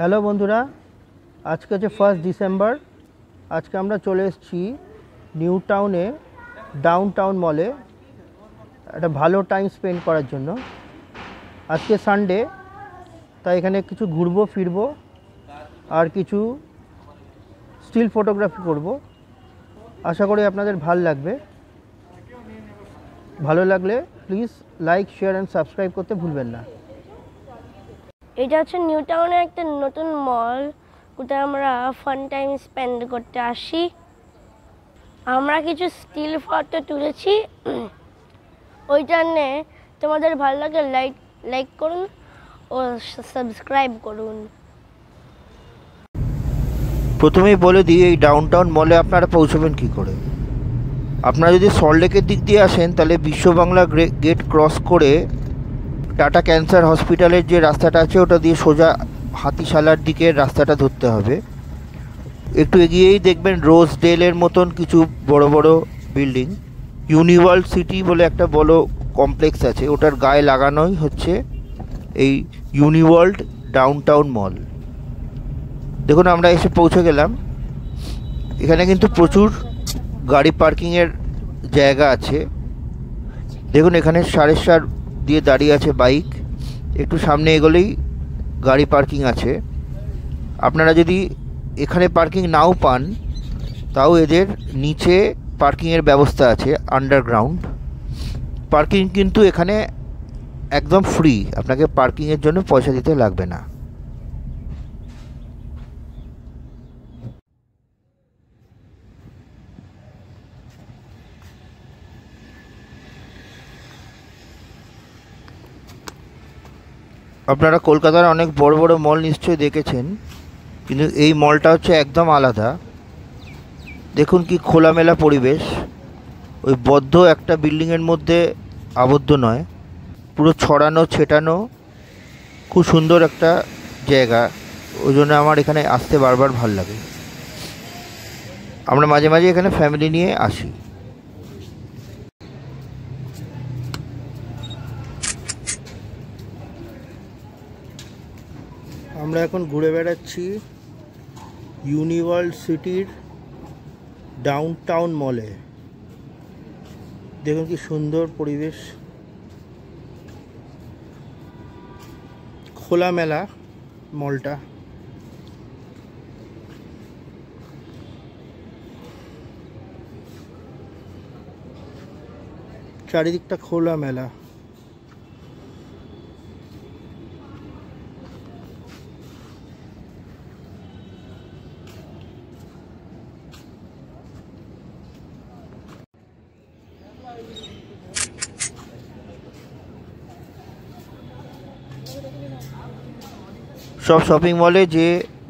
Hello বন্ধুরা, আজকে হচ্ছে 1 ডিসেম্বর। আজকে আমরা চলে এসেছি নিউ টাউনে ডাউনটাউন মলে একটা ভালো টাইম স্পেন্ড করার জন্য। আজকে সানডে, তাই এখানে কিছু ঘুরবো ফিরবো আর কিছু স্টিল ফটোগ্রাফি করব। আশা করি আপনাদের ভালো লাগবে। ভালো লাগলে please like, share and subscribe করতে ভুলবেন না। এটা হচ্ছে নিউ টাউনের একটা নতুন মল, কোথায় আমরা ফান টাইম স্পেন্ড করতে আসি। আমরা কিছু স্টিল ফটো তুলেছি, ওই জন্যে তোমাদের ভালো লাগে লাইক করুন ও সাবস্ক্রাইব করুন। প্রথমেই বলে দিই, এই ডাউনটাউন মলে আপনারা পৌঁছবেন কী করে। আপনারা যদি সল্টলেকের দিক দিয়ে আসেন তাহলে বিশ্ব বাংলা গেট ক্রস করে টাটা ক্যান্সার হসপিটালের যে রাস্তাটা আছে ওটা দিয়ে সোজা হাতিশালার দিকের রাস্তাটা ধরতে হবে। একটু এগিয়েই দেখবেন রোজডেলের মতন কিছু বড় বড় বিল্ডিং। ইউনিভার্সাল সিটি বলে একটা বড় কমপ্লেক্স আছে, ওটার গায়ে লাগানোই হচ্ছে এই ইউনিওয়ার্ল্ড ডাউনটাউন মল। দেখুন আমরা এসে পৌঁছে গেলাম। এখানে কিন্তু প্রচুর গাড়ি পার্কিংয়ের জায়গা আছে। দেখুন এখানে সারেসার দিয়ে দাঁড়িয়ে আছে বাইক, একটু সামনে এগোলেই গাড়ি পার্কিং আছে। আপনারা যদি এখানে পার্কিং নাও পান তাও এদের নিচে পার্কিংয়ের ব্যবস্থা আছে, আন্ডারগ্রাউন্ড পার্কিং। কিন্তু এখানে একদম ফ্রি, আপনাকে পার্কিংয়ের জন্য পয়সা দিতে লাগবে না। আপনারা কলকাতার অনেক বড় বড় মল নিশ্চয়ই দেখেছেন, কিন্তু এই মলটা হচ্ছে একদম আলাদা। দেখুন কি খোলামেলা পরিবেশ, ওই বদ্ধ একটা বিল্ডিংয়ের মধ্যে আবদ্ধ নয়, পুরো ছড়ানো ছেটানো, খুব সুন্দর একটা জায়গা। ওই জন্য আমার এখানে আসতে বারবার ভাল লাগে। আমরা মাঝে মাঝে এখানে ফ্যামিলি নিয়ে আসি। আমরা এখন ঘুরে বেড়াচ্ছি ইউনিভার্সাল সিটির ডাউনটাউন মলে। দেখুন কি সুন্দর পরিবেশ, খোলামেলা মলটা। চারিদিকটা খোলামেলা। সব শপিং মলে যে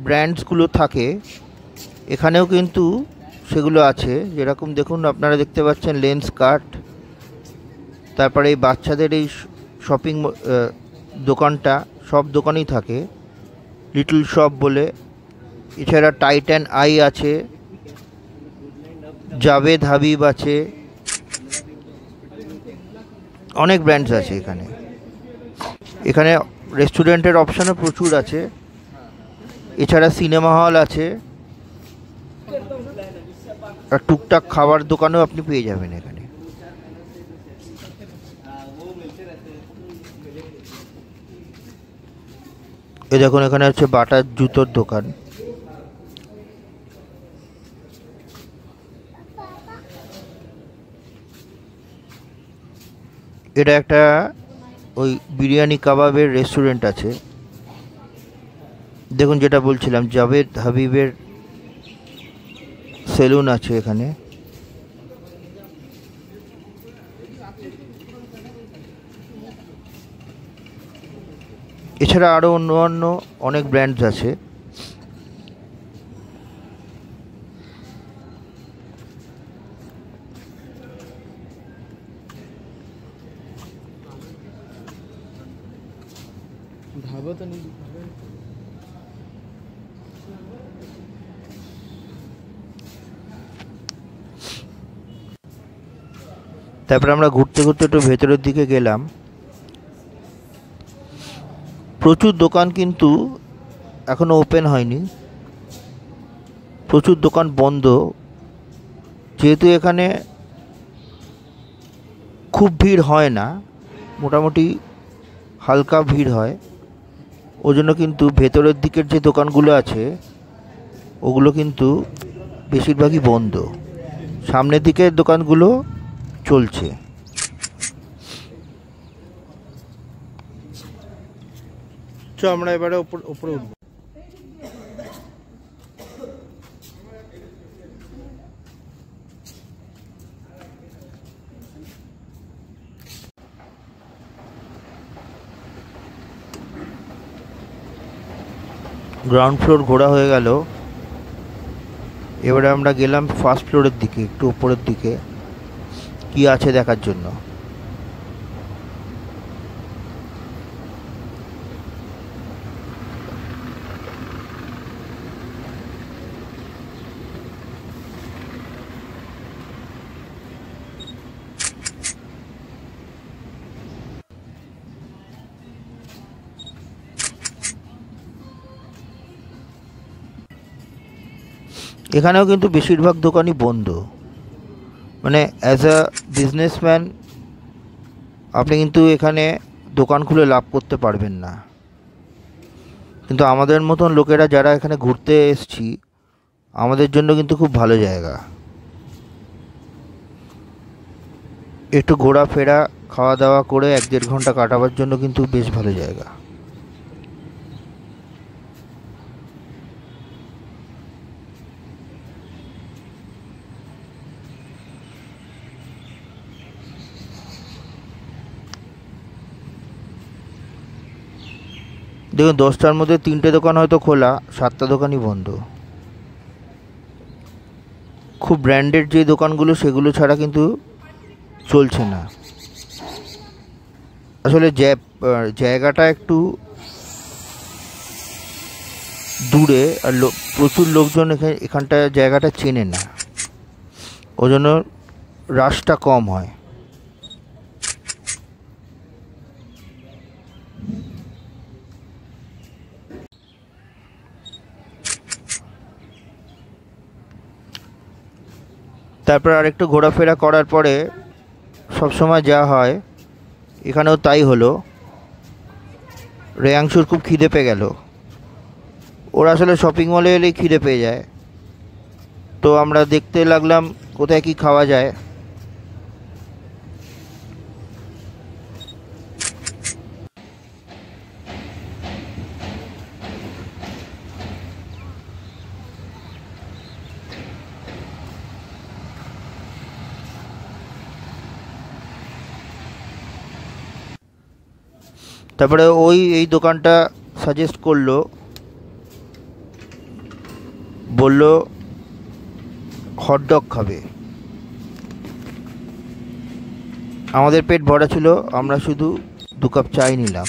ব্র্যান্ডসগুলো থাকে এখানেও কিন্তু সেগুলো আছে। যেরকম দেখুন আপনারা দেখতে পাচ্ছেন লেন্স কার্ট, তারপরে এই বাচ্চাদের এই শপিং দোকানটা সব দোকানেই থাকে, লিটল শপ বলে। এছাড়া টাইটান আই আছে, জাভেদ হাবিব আছে, অনেক ব্র্যান্ডস আছে এখানে। এখানে রেস্টুরেন্টের অপশানও প্রচুর আছে। এছাড়া সিনেমা হল আছে, আর টুকটাক খাবার দোকানও আপনি পেয়ে যাবেন এখানে। এ দেখুন এখানে হচ্ছে বাটার জুতোর দোকান। এটা একটা ওই বিরিয়ানি কাবাবের রেস্টুরেন্ট আছে। দেখুন যেটা বলছিলাম, জাভেদ হাবিবের সেলুন আছে এখানে। এছাড়া আরও অন্য অনেক ব্র্যান্ডস আছে। তারপরে আমরা ঘুরতে ঘুরতে একটু ভেতরের দিকে গেলাম। প্রচুর দোকান কিন্তু এখনও ওপেন হয়নি, প্রচুর দোকান বন্ধ। যেহেতু এখানে খুব ভিড় হয় না, মোটামুটি হালকা ভিড় হয়, ওই জন্য কিন্তু ভেতরের দিকের যে দোকানগুলো আছে ওগুলো কিন্তু বেশিরভাগই বন্ধ। সামনের দিকের দোকানগুলো চলছে। আমরা এবারে উপরে উঠবো। গ্রাউন্ড ফ্লোর ঘোরা হয়ে গেল, এবারে আমরা গেলাম ফার্স্ট ফ্লোরের দিকে, একটু উপরের দিকে কি আছে দেখার জন্য। এখানেও কিন্তু বেশিরভাগ দোকানই বন্ধ। মানে অ্যাজ আ বিজনেসম্যান আপনি কিন্তু এখানে দোকান খুলে লাভ করতে পারবেন না, কিন্তু আমাদের মতন লোকেরা যারা এখানে ঘুরতে এসেছি আমাদের জন্য কিন্তু খুব ভালো জায়গা। একটু ঘোরাফেরা, খাওয়া দাওয়া করে 1-1.5 ঘন্টা কাটাবার জন্য কিন্তু বেশ ভালো জায়গা। দেখুন 10টার মধ্যে 3টে দোকান হয়তো খোলা, 7টা দোকানই বন্ধ। খুব ব্র্যান্ডেড যে দোকানগুলো সেগুলো ছাড়া কিন্তু চলছে না। আসলে জায়গাটা একটু দূরে, আর প্রচুর লোকজন এখানটা জায়গাটা চেনে না, ওই জন্য রাশটা কম হয়। তারপর আরেকটু ঘোরাফেরা করার পরে সবসময় যা হয় এখানেও তাই হলো, রেয়াংশুর খুব খিদে পেয়ে গেল। ওরা আসলে শপিং মলে এলেই খিদে পেয়ে যায়, তো আমরা দেখতে লাগলাম কোথায় কি খাওয়া যায়। তারপরে এই দোকানটা সাজেস্ট করলো, বলল হটডগ খাবে। আমাদের পেট ভরা ছিল, আমরা শুধু 2 কাপ চাই নিলাম।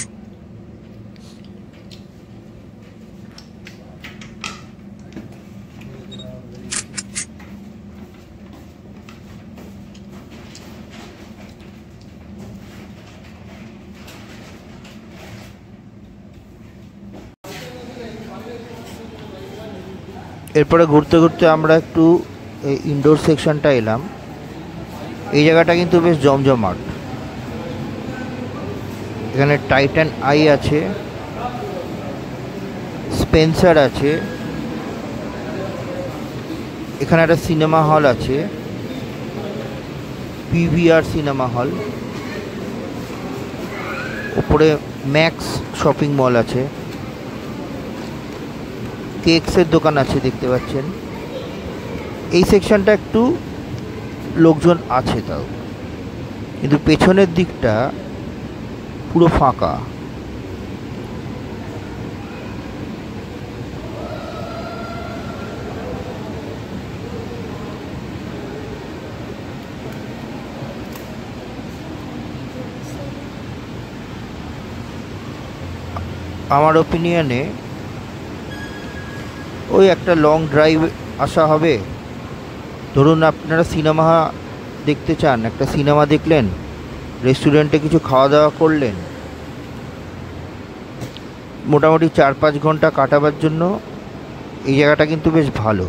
এরপরে ঘুরতে ঘুরতে আমরা একটু ইনডোর সেকশনটা এলাম। এই জায়গাটা কিন্তু বেশ জমজমাট। এখানে টাইটান আই আছে, স্পেন্সার আছে, এখানে একটা সিনেমা হল আছে, পিভিআর সিনেমা হল, উপরে ম্যাক্স শপিং মল আছে, কেকসের দোকান আছে দেখতে পাচ্ছেন। এই সেকশনটা একটু লোকজন আছে তাও, কিন্তু পেছনের দিকটা পুরো ফাঁকা। আমার ওপিনিয়নে ওই একটা লং ড্রাইভ আসা হবে। ধরুন আপনারা সিনেমা দেখতে চান, একটা সিনেমা দেখলেন, রেস্টুরেন্টে কিছু খাওয়া দাওয়া করলেন, মোটামুটি 4-5 ঘন্টা কাটাবার জন্য এই জায়গাটা কিন্তু বেশ ভালো।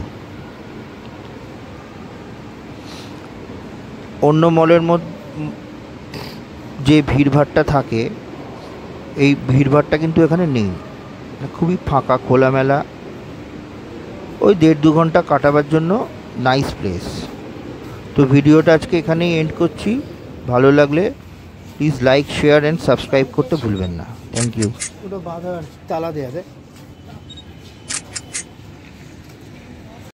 অন্য মলের মধ্যে যে ভিড়ভাড়টা থাকে এই ভিড়ভাড়টা কিন্তু এখানে নেই, খুবই ফাঁকা খোলামেলা। ওই 1.5-2 ঘন্টা কাটাবার জন্য নাইস প্লেস। তো ভিডিওটা আজকে এখানেই এন্ড করছি। ভালো লাগলে please like, share and subscribe করতে ভুলবেন না। Thank you. পুরো বাঁধা তালা দেওয়া যায়।